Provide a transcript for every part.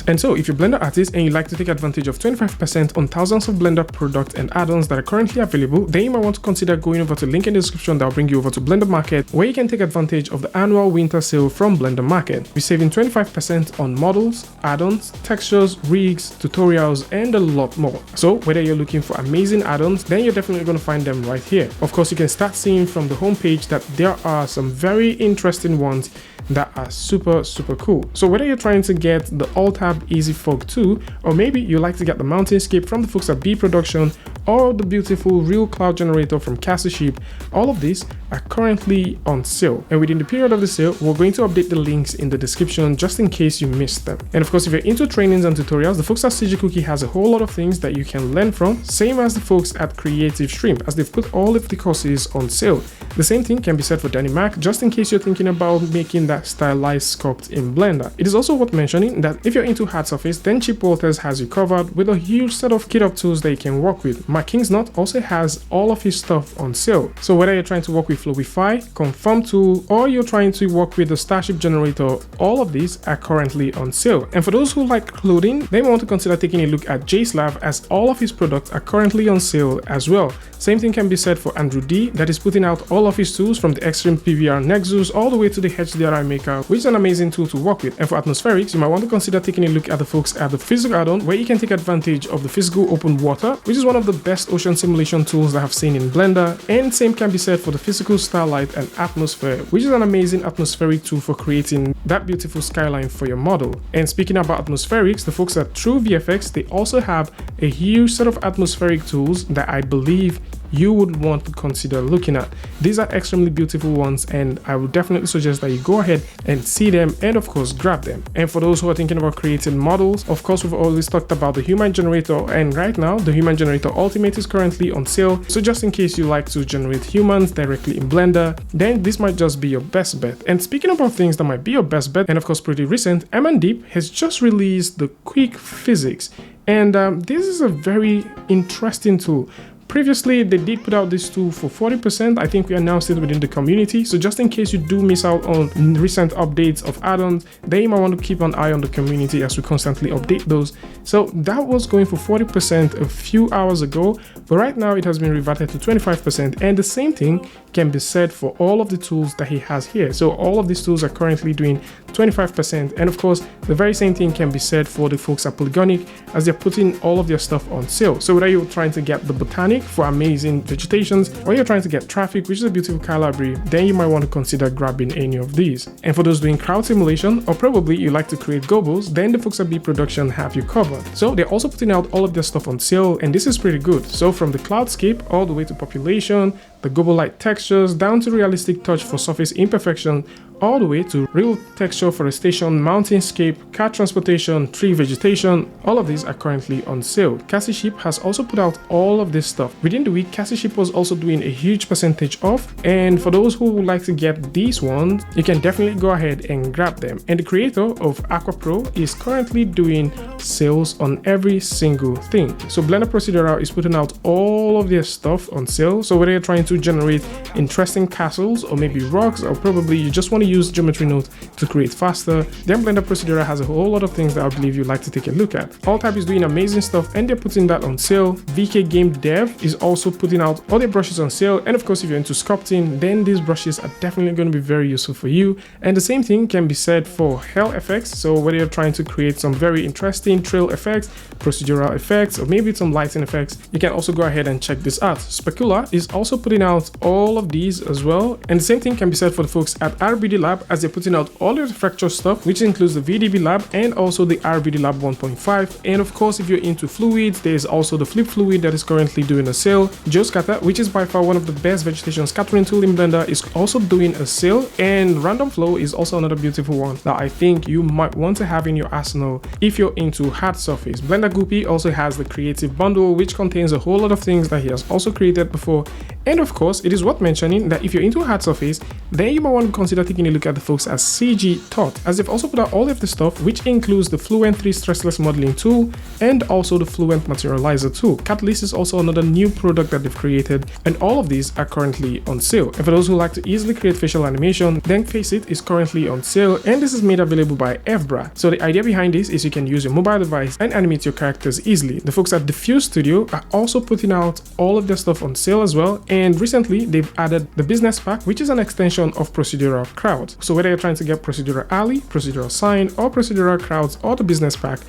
And so if you're a Blender artist and you like to take advantage of 25% on thousands of Blender products and add-ons that are currently available, then you might want to consider going over to the link in the description that will bring you over to Blender Market, where you can take advantage of the annual winter sale from Blender Market. You're saving 25% on models, add-ons, textures, rigs, tutorials, and a lot more. So whether you're looking for amazing add-ons, then you're definitely going to find them right here. Of course, you can start seeing from the homepage that there are some very interesting ones that are super cool. So whether you're trying to get the Alt-Tab Easy Fog 2, or maybe you like to get the Mountainscape from the folks at B Production, or the beautiful Real Cloud Generator from Castle Ship, all of these are currently on sale. And within the period of the sale, we're going to update the links in the description just in case you missed them. And of course, if you're into trainings and tutorials, the folks at CG Cookie has a whole lot of things that you can learn from, same as the folks at Creative Stream, as they've put all of the courses on sale. The same thing can be said for Danny Mac, just in case you're thinking about making that stylized sculpt in Blender. It is also worth mentioning that if you're into hard surface, then Chip Walters has you covered with a huge set of kit up tools that you can work with. Mark Kingsnot also has all of his stuff on sale. So whether you're trying to work with Flowify, Conform Tool, or you're trying to work with the Starship Generator, all of these are currently on sale. And for those who like clothing, they may want to consider taking a look at JSlav, as all of his products are currently on sale as well. Same thing can be said for Andrew D, that is putting out all of his tools from the Extreme PVR Nexus all the way to the HDRI Maker, which is an amazing tool to work with. And for atmospherics, you might want to consider taking a look at the folks at the Physical add-on, where you can take advantage of the Physical Open Water, which is one of the best ocean simulation tools that I've seen in Blender. And same can be said for the Physical Starlight and Atmosphere, which is an amazing atmospheric tool for creating that beautiful skyline for your model. And speaking about atmospherics, the folks at True VFX, they also have a huge set of atmospheric tools that I believe you would want to consider looking at. These are extremely beautiful ones, and I would definitely suggest that you go ahead and see them and of course grab them. And for those who are thinking about creating models, of course we've always talked about the Human Generator, and right now the Human Generator Ultimate is currently on sale. So just in case you like to generate humans directly in Blender, then this might just be your best bet. And speaking about things that might be your best bet, and of course pretty recent, Deep has just released the Quick Physics, and this is a very interesting tool. Previously, they did put out this tool for 40%. I think we announced it within the community. So just in case you do miss out on recent updates of add-ons, then you might want to keep an eye on the community as we constantly update those. So that was going for 40% a few hours ago, but right now it has been reverted to 25%. And the same thing can be said for all of the tools that he has here. So all of these tools are currently doing 25%. And of course, the very same thing can be said for the folks at Polygonic, as they're putting all of their stuff on sale. So whether you're trying to get the Botanic for amazing vegetations, or you're trying to get Traffic, which is a beautiful car library, then you might want to consider grabbing any of these. And for those doing crowd simulation, or probably you like to create gobos, then the folks at B Production have you covered. So they're also putting out all of their stuff on sale, and this is pretty good. So from the cloudscape all the way to population, the gobo light textures, down to realistic touch for surface imperfection, all the way to real texture forestation, mountainscape, car transportation, tree vegetation, all of these are currently on sale. Cassie Ship has also put out all of this stuff. Within the week, Cassie Ship was also doing a huge percentage off, and for those who would like to get these ones, you can definitely go ahead and grab them. And the creator of Aqua Pro is currently doing sales on every single thing. So Blender Procedural is putting out all of their stuff on sale. So whether you're trying to generate interesting castles, or maybe rocks, or probably you just want to use Geometry Note to create faster, then Blender Procedural has a whole lot of things that I believe you'd like to take a look at. Alt-Tab is doing amazing stuff, and they're putting that on sale. VK Game Dev is also putting out all their brushes on sale, and of course if you're into sculpting, then these brushes are definitely going to be very useful for you. And the same thing can be said for Hell Effects. So whether you're trying to create some very interesting trail effects, procedural effects, or maybe some lighting effects, you can also go ahead and check this out. Specula is also putting out all of these as well, and the same thing can be said for the folks at RBD Lab, as they're putting out all of the fracture stuff, which includes the VDB Lab and also the RBD Lab 1.5. And of course, if you're into fluids, there's also the Flip Fluid that is currently doing a sale. GeoScatter, which is by far one of the best vegetation scattering tool in Blender, is also doing a sale. And Random Flow is also another beautiful one that I think you might want to have in your arsenal if you're into hard surface. Blender Goopy also has the Creative Bundle, which contains a whole lot of things that he has also created before. And of course, it is worth mentioning that if you're into a hard surface, then you might want to consider taking a look at the folks at CG Thought, as they've also put out all of the stuff, which includes the Fluent 3 stressless modeling tool and also the Fluent materializer tool. Catalyst is also another new product that they've created, and all of these are currently on sale. And for those who like to easily create facial animation, then Faceit is currently on sale, and this is made available by FBRA. So the idea behind this is you can use your mobile device and animate your characters easily. The folks at Diffuse Studio are also putting out all of their stuff on sale as well, and recently they've added the business pack, which is an extension of procedural crowd. So whether you're trying to get procedural alley, procedural sign, or procedural crowds, or the business pack,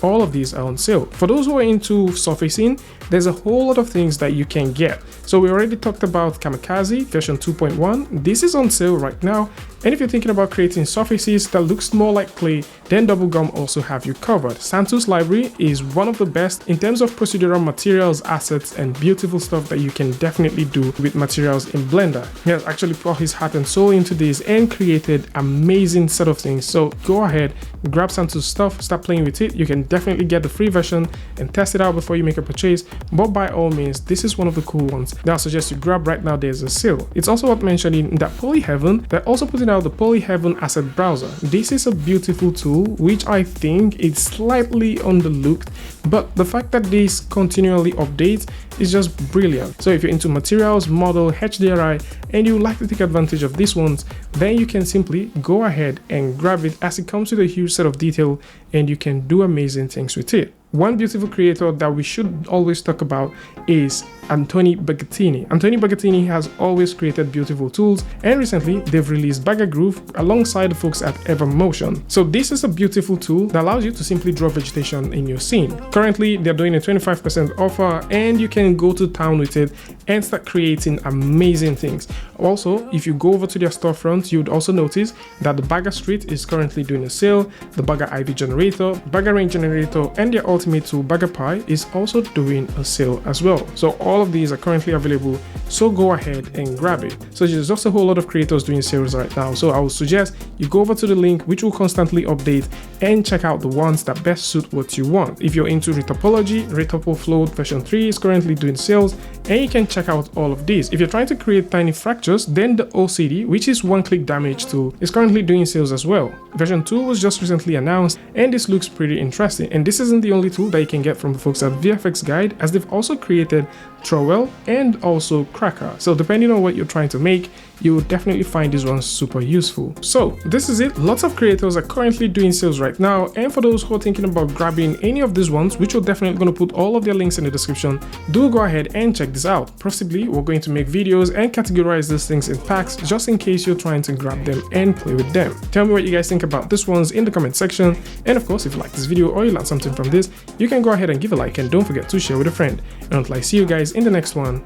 all of these are on sale. For those who are into surfacing, there's a whole lot of things that you can get. So we already talked about Kamikaze version 2.1. This is on sale right now. And if you're thinking about creating surfaces that looks more like clay, then Bubblegum also have you covered. Santu's library is one of the best in terms of procedural materials, assets, and beautiful stuff that you can definitely do with materials in Blender. He has actually put his heart and soul into this and created amazing set of things. So go ahead, grab Santu's stuff, start playing with it. You can definitely get the free version and test it out before you make a purchase. But by all means, this is one of the cool ones that I suggest you grab right now. There's a sale. It's also worth mentioning that Polyheaven, they're also putting out the Polyheaven asset browser. This is a beautiful tool, which I think is slightly underlooked, but the fact that this continually updates is just brilliant. So if you're into materials, model, HDRI, and you like to take advantage of these ones, then you can simply go ahead and grab it, as it comes with a huge set of detail and you can do amazing things with it. One beautiful creator that we should always talk about is Anthony Bagatini. Anthony Bagatini has always created beautiful tools, and recently they've released Bagger Groove alongside the folks at Evermotion. So this is a beautiful tool that allows you to simply draw vegetation in your scene. Currently, they're doing a 25% offer, and you can go to town with it and start creating amazing things. Also, if you go over to their storefront, you'd also notice that the Bagger Street is currently doing a sale. The Bagger Ivy generator, Bagger Rain generator, and their ultimate tool Bagger Pie is also doing a sale as well. So all of these are currently available, so go ahead and grab it. So there's just a whole lot of creators doing sales right now, so I would suggest you go over to the link, which will constantly update, and check out the ones that best suit what you want. If you're into retopology, Retopo Float version 3 is currently doing sales, and you can check out all of these. If you're trying to create tiny fractures, then the OCD, which is one-click damage tool, is currently doing sales as well. Version 2 was just recently announced, and this looks pretty interesting. And this isn't the only tool that you can get from the folks at VFX Guide, as they've also created Trowel and also Cracker. So depending on what you're trying to make, you will definitely find these ones super useful. So this is it. Lots of creators are currently doing sales right now, and for those who are thinking about grabbing any of these ones, which we're definitely going to put all of their links in the description, do go ahead and check this out. Possibly we're going to make videos and categorize these things in packs, just in case you're trying to grab them and play with them. Tell me what you guys think about these ones in the comment section, and of course, if you like this video or you learned something from this, you can go ahead and give a like, and don't forget to share with a friend. And until I see you guys in the next one,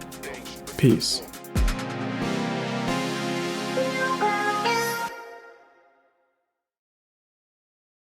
peace.